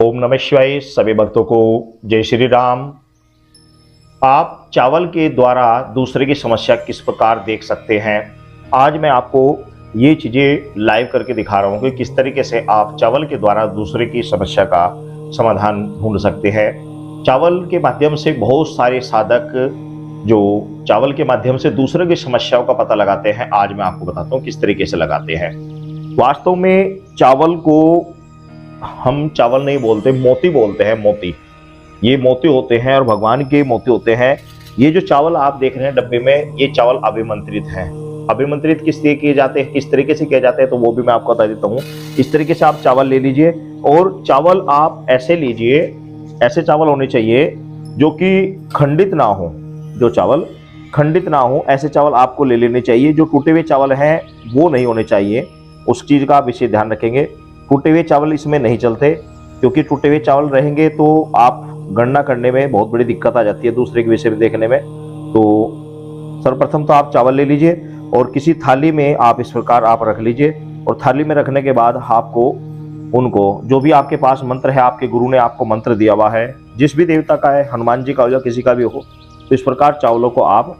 ओम नमः शिवाय। सभी भक्तों को जय श्री राम। आप चावल के द्वारा दूसरे की समस्या किस प्रकार देख सकते हैं, आज मैं आपको ये चीज़ें लाइव करके दिखा रहा हूँ कि किस तरीके से आप चावल के द्वारा दूसरे की समस्या का समाधान ढूंढ सकते हैं। चावल के माध्यम से बहुत सारे साधक जो चावल के माध्यम से दूसरे की समस्याओं का पता लगाते हैं, आज मैं आपको बताता हूँ किस तरीके से लगाते हैं। वास्तव में चावल को हम चावल नहीं बोलते, मोती बोलते हैं। मोती, ये मोती होते हैं और भगवान के मोती होते हैं। ये जो चावल आप देख रहे हैं डब्बे में, ये चावल अभिमंत्रित हैं। अभिमंत्रित किस लिए किए जाते हैं, किस तरीके से किए जाते हैं, तो वो भी मैं आपको बता देता हूँ। इस तरीके से आप चावल ले लीजिए और चावल आप ऐसे लीजिए, ऐसे चावल होने चाहिए जो कि खंडित ना हो। जो चावल खंडित ना हो ऐसे चावल आपको ले लेने चाहिए। जो टूटे हुए चावल हैं वो नहीं होने चाहिए, उस चीज़ का आप विशेष ध्यान रखेंगे। टूटे हुए चावल इसमें नहीं चलते, क्योंकि टूटे हुए चावल रहेंगे तो आप गणना करने में बहुत बड़ी दिक्कत आ जाती है, दूसरे के विषय में देखने में। तो सर्वप्रथम तो आप चावल ले लीजिए और किसी थाली में आप इस प्रकार आप रख लीजिए। और थाली में रखने के बाद आपको उनको, जो भी आपके पास मंत्र है, आपके गुरु ने आपको मंत्र दिया हुआ है, जिस भी देवता का है, हनुमान जी का हो या किसी का भी हो, तो इस प्रकार चावलों को आप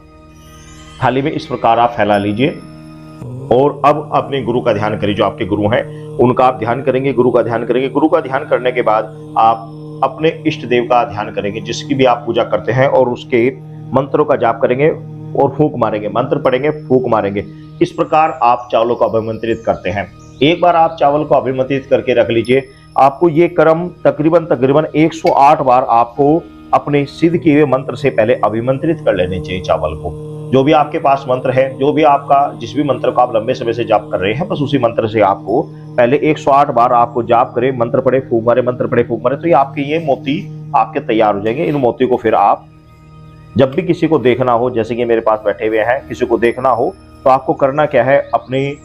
थाली में इस प्रकार आप फैला लीजिए। और अब अपने गुरु का ध्यान करिए। जो आपके गुरु हैं उनका आप ध्यान करेंगे, गुरु का ध्यान करेंगे। गुरु का ध्यान करने के बाद आप अपने इष्ट देव का ध्यान करेंगे, जिसकी भी आप पूजा करते हैं, और उसके मंत्रों का जाप करेंगे और फूंक मारेंगे, मंत्र पढ़ेंगे, फूंक मारेंगे। इस प्रकार आप चावलों को अभिमंत्रित करते हैं। एक बार आप चावल को अभिमंत्रित करके रख लीजिए। आपको ये क्रम तकरीबन 108 बार आपको अपने सिद्ध किए हुए मंत्र से पहले अभिमंत्रित कर लेने चाहिए चावल को। जो भी आपके पास मंत्र है, जो भी आपका, जिस भी मंत्र को आप लंबे समय से जाप कर रहे हैं, बस उसी मंत्र से आपको पहले 108 बार आपको जाप करें, मंत्र पढ़े, फूंक मारे, मंत्र पढ़े, फूंक मारे, तो ये आपके ये मोती आपके तैयार हो जाएंगे। इन मोती को फिर आप जब भी किसी को देखना हो, जैसे कि मेरे पास बैठे हुए हैं, किसी को देखना हो तो आपको करना क्या है, अपनी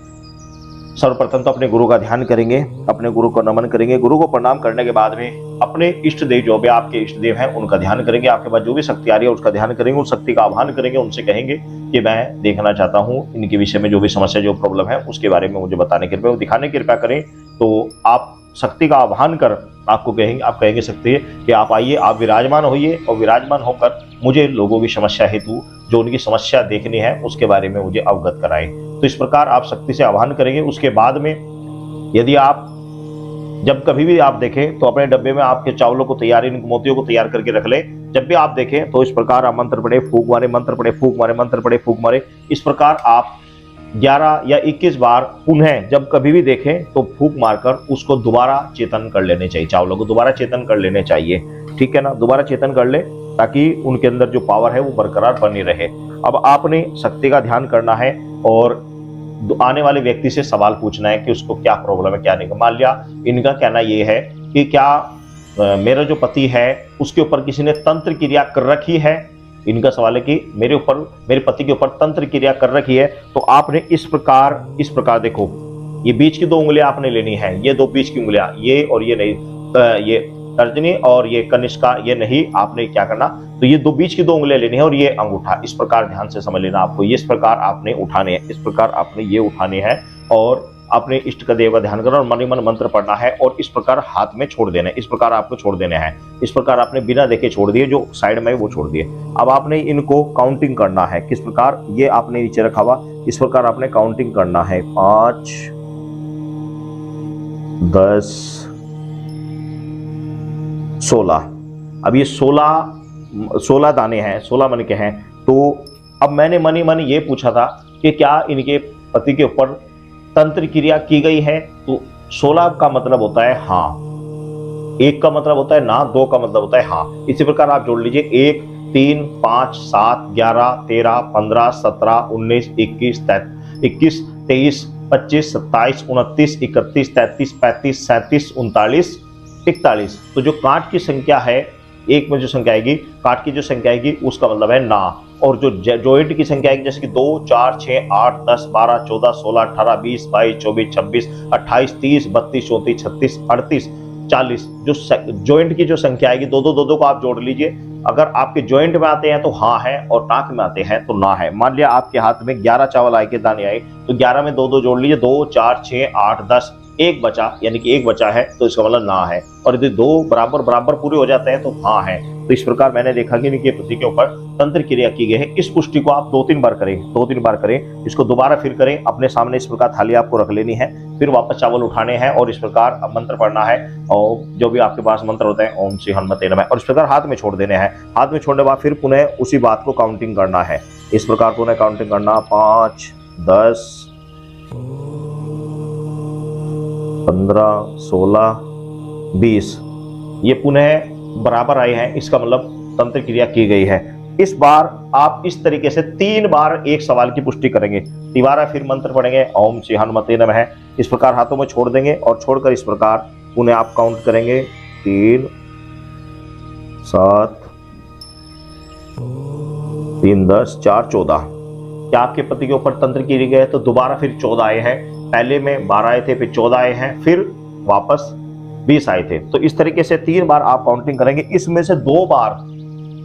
सर्वप्रथम तो अपने गुरु का ध्यान करेंगे, अपने गुरु को नमन करेंगे। गुरु को प्रणाम करने के बाद में अपने इष्ट देव, जो भी आपके इष्ट देव हैं, उनका ध्यान करेंगे। आपके पास जो भी शक्ति आ रही है उसका ध्यान करेंगे, उस शक्ति का आह्वान करेंगे, उनसे कहेंगे कि मैं देखना चाहता हूँ, इनके विषय में जो भी समस्या, जो प्रॉब्लम है, उसके बारे में मुझे बताने की कृपया, दिखाने की कृपया करें। तो आप शक्ति का आह्वान कर आपको कहेंगे, आप कहेंगे शक्ति कि आप आइए, आप विराजमान होइए, और विराजमान होकर मुझे लोगों की समस्या हेतु जो उनकी समस्या देखनी है उसके बारे में मुझे अवगत कराएं। तो इस प्रकार आप शक्ति से आह्वान करेंगे। उसके बाद में यदि आप जब कभी भी आप देखें तो अपने डब्बे में आपके चावलों को तैयार, इन मोतियों को तैयार करके रख लें। जब भी आप देखें तो इस प्रकार आप मंत्र पढ़े, फूंक मारे, मंत्र पढ़े, फूंक मारे, मंत्र पढ़े, फूंक मारे। इस प्रकार आप 11 या 21 बार पुनः जब कभी भी देखें तो फूंक मारकर उसको दोबारा चेतन कर लेने चाहिए। चावलों को दोबारा चेतन कर लेने चाहिए, ठीक है ना, दोबारा चेतन कर ले, ताकि उनके अंदर जो पावर है वो बरकरार बनी रहे। अब आपने शक्ति का ध्यान करना है और आने वाले व्यक्ति से सवाल पूछना है कि उसको क्या प्रॉब्लम है, क्या नहीं। मान लिया इनका कहना ये है कि क्या मेरा जो पति है उसके ऊपर किसी ने तंत्र क्रिया कर रखी है। इनका सवाल है कि मेरे ऊपर, मेरे पति के ऊपर तंत्र क्रिया कर रखी है। तो आपने इस प्रकार देखो, ये बीच की 2 उंगलियां आपने लेनी है, ये 2 बीच की उंगलियां, ये और ये नहीं, ये तर्जनी और ये कनिष्का, ये नहीं। आपने क्या करना, तो ये 2 बीच की 2 उंगलियां लेनी है और ये अंगूठा। इस प्रकार ध्यान से समझ लेना आपको, ये इस प्रकार आपने उठाने हैं, इस प्रकार आपने ये उठाने हैं और अपने इष्ट का देव का ध्यान करना और मन ही मन मंत्र पढ़ना है और इस प्रकार हाथ में छोड़ देना है। इस प्रकार आपको छोड़ देने हैं। इस प्रकार आपने बिना देखे छोड़ दिए, जो साइड में वो छोड़ दिए। अब आपने इनको काउंटिंग करना है। किस प्रकार, ये आपने नीचे रखा हुआ, इस प्रकार आपने काउंटिंग करना है। 5, 10, 16। अब ये 16 दाने हैं, 16 मन के हैं। तो अब मैंने मन ही मन ये पूछा था कि क्या इनके पति के ऊपर तंत्र क्रिया की गई है। तो 16 का मतलब होता है हाँ, 1 का मतलब होता है ना, 2 का मतलब होता है हाँ। इसी प्रकार आप जोड़ लीजिए, 1, 3, 5, 7, 11, 13, 15, 17, 19, 21, 23, 25, 27, 29, 31, 33, 35, 37, 39, 41। तो जो कांट की संख्या है, एक में जो संख्या आएगी, काट की जो संख्या आएगी, उसका मतलब है ना। और जो जॉइंट की संख्या आएगी, जैसे कि 2, 4, 6, 8, 10, 12, 14, 16, 18, 20, 22, 24, 26, 28, 30, 32, 34, 36, 38, 40, जो जॉइंट की जो संख्या आएगी, 2 को आप जोड़ लीजिए। अगर आपके जॉइंट में आते हैं तो हाँ है, और टांक में आते हैं तो ना है। मान लिया आपके हाथ में 11 चावल आए के दाने आए, तो 11 में 2 जोड़ लीजिए, 2, 4, 6, 8, 10, एक बचा यानी कि एक बचा है तो इसका मतलब ना है, और यदि दो बराबर बराबर पूरे हो जाते हैं तो हाँ है। तो इस प्रकार मैंने देखा कि इनके पति के ऊपर तंत्र क्रिया की गई है। इस पुष्टि को आप 2-3 बार करें, 2-3 बार करें। इसको दोबारा फिर करें, अपने सामने इस प्रकार थाली आपको रख लेनी है, फिर वापस चावल उठाने हैं और इस प्रकार मंत्र पढ़ना है, और जो भी आपके पास मंत्र होते हैं ओम श्री हनुमते नमः, और इस प्रकार हाथ में छोड़ देने हैं। हाथ में छोड़ने के बाद फिर पुनः उसी बात को काउंटिंग करना है। इस प्रकार पुनः काउंटिंग करना 5, 10, 15, 16, 20, ये पुनः बराबर आए हैं, इसका मतलब तंत्र क्रिया की गई है। इस बार आप इस तरीके से 3 बार एक सवाल की पुष्टि करेंगे। दोबारा फिर मंत्र पढ़ेंगे ओम श्री हनुमते नमः, इस प्रकार हाथों में छोड़ देंगे और छोड़कर इस प्रकार पुनः आप काउंट करेंगे 3, 7, 3, 10, 4, 14। क्या आपके पति के ऊपर तंत्र किए गए तो दोबारा फिर 14 आए हैं। पहले में 12 आए थे, फिर 14 आए हैं, फिर वापस 20 आए थे। तो इस तरीके से 3 बार आप काउंटिंग करेंगे। इसमें से 2 बार,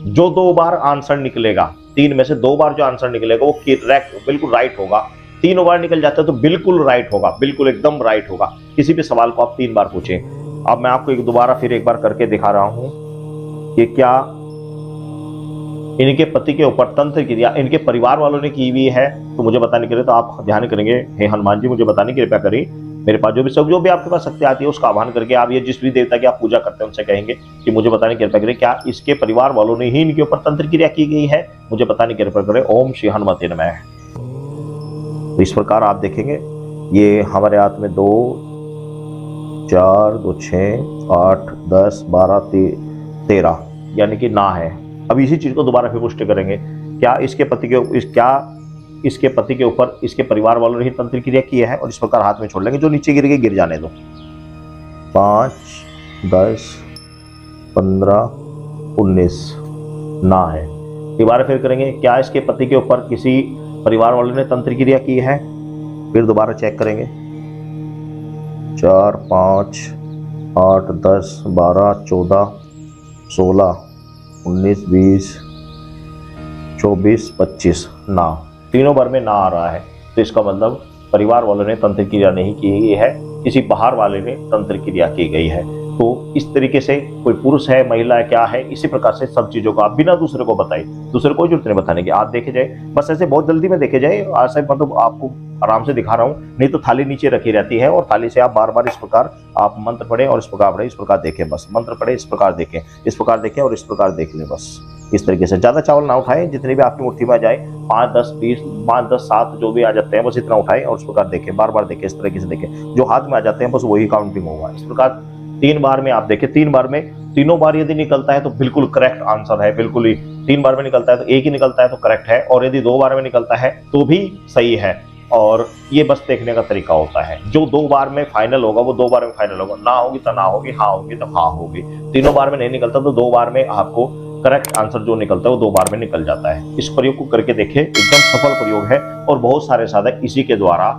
जो 2 बार आंसर निकलेगा, 3 में से 2 बार जो आंसर निकलेगा वो करेक्ट बिल्कुल राइट होगा। 3 बार निकल जाता है तो बिल्कुल राइट होगा, बिल्कुल एकदम राइट होगा। किसी भी सवाल को आप 3 बार पूछें। अब मैं आपको दोबारा फिर एक बार करके दिखा रहा हूं कि क्या इनके पति के ऊपर तंत्र क्रिया इनके परिवार वालों ने की हुई है। तो मुझे बताने के लिए तो आप ध्यान करेंगे, हे हनुमान जी मुझे बताने की कृपया करें। मेरे पास जो भी आपके पास शक्ति आती है उसका आह्वान करके आप ये जिस भी देवता की आप पूजा करते हैं उनसे कहेंगे कि मुझे बताने की कृपया करें, क्या इसके परिवार वालों ने ही इनके ऊपर तंत्र क्रिया की गई है, मुझे बताने की कृपया करें। ओम श्री हनुमते नमः। तो इस प्रकार आप देखेंगे ये हमारे हाथ में 2, 4, 2, 6, 8, 10, 12, 13 यानी कि ना है। अब इसी चीज को दोबारा फिर पुष्टि करेंगे, क्या इसके पति के ऊपर इसके परिवार वालों ने ही तंत्र क्रिया की है, और इस प्रकार हाथ में छोड़ लेंगे। जो नीचे गिर गए गिर जाने दो। 5, 10, 15, 19 ना है। दोबारा फिर करेंगे, क्या इसके पति के ऊपर किसी परिवार वालों ने तंत्र क्रिया की है, फिर दोबारा चेक करेंगे। 4, 5, 8, 10, 12, 14, 16, 19, 20, 24, 25 ना। तीनों बार में ना आ रहा है तो इसका मतलब परिवार वालों ने तंत्र क्रिया नहीं की गई है, किसी बाहर वाले ने तंत्र क्रिया की गई है। तो इस तरीके से कोई पुरुष है, महिला है, क्या है, इसी प्रकार से सब चीजों को आप बिना दूसरे को बताए, दूसरे को जरूरत नहीं बताने की, आप देखे जाए बस ऐसे बहुत जल्दी में देखे जाए। ऐसे मतलब आपको आराम से दिखा रहा हूँ, नहीं तो थाली नीचे रखी रहती है और थाली से आप बार बार इस प्रकार आप मंत्र पढ़े और इस प्रकार पढ़े, इस प्रकार देखें, बस मंत्र पढ़े, इस प्रकार देखें, इस प्रकार देखें और इस प्रकार देख लें। बस इस तरीके से ज्यादा चावल ना उठाएं, जितने भी आपकी मुट्ठी में आ जाए 5, 10, 20, 5, 10, 7 जो भी आ जाते हैं बस इतना उठाएं और इस प्रकार देखें, बार बार देखें, इस तरीके से देखें। जो हाथ में आ जाते हैं बस वही काउंटिंग होगा। इस प्रकार 3 बार में आप देखें, 3 बार में तीनों बार यदि निकलता है तो बिल्कुल करेक्ट आंसर है, बिल्कुल ही। 3 बार में निकलता है तो एक ही निकलता है तो करेक्ट है, और यदि 2 बार में निकलता है तो भी सही है। और ये बस देखने का तरीका होता है। जो 2 बार में फाइनल होगा वो 2 बार में फाइनल होगा, ना होगी तो ना होगी, हाँ होगी तो हाँ होगी। तीनों बार में नहीं निकलता तो 2 बार में आपको करेक्ट आंसर जो निकलता है वो 2 बार में निकल जाता है। इस प्रयोग को करके देखें, एकदम सफल प्रयोग है और बहुत सारे साधक इसी के द्वारा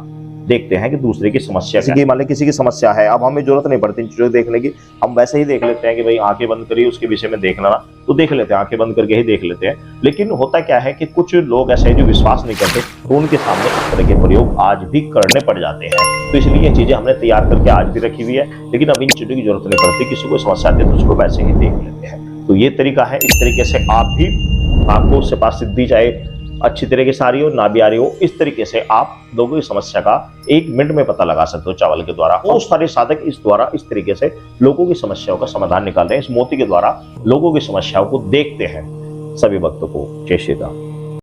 देखते हैं कि दूसरे की समस्या किसी की, मान लीजिए किसी की समस्या है, अब हमें जरूरत नहीं पड़ती इन चीजों को देखने की, हम वैसे ही देख लेते हैं कि भाई आंखें बंद करिए उसके विषय में देख लेना, तो देख लेते हैं, आंखें बंद करके ही देख लेते हैं। लेकिन होता क्या है कि कुछ लोग ऐसे हैं जो विश्वास नहीं करते, तो उनके सामने इस तरह के प्रयोग आज भी करने पड़ जाते हैं। तो इसलिए ये चीजें हमने तैयार करके आज भी रखी हुई है, लेकिन अब इन चीजों की जरूरत नहीं पड़ती। किसी को समस्या आती है तो उसको वैसे ही देख लेते हैं। तो ये तरीका है, इस तरीके से आप भी, आपको उससे पास सिद्धि चाहे अच्छी तरीके से आ रही हो ना भी आ रही हो, इस तरीके से आप लोगों की समस्या का 1 मिनट में पता लगा सकते हो चावल के द्वारा। बहुत सारे साधक इस द्वारा इस तरीके से लोगों की समस्याओं का समाधान निकाल रहे हैं। इस मोती के द्वारा लोगों की समस्याओं को देखते हैं। सभी भक्तों को जय श्री राम।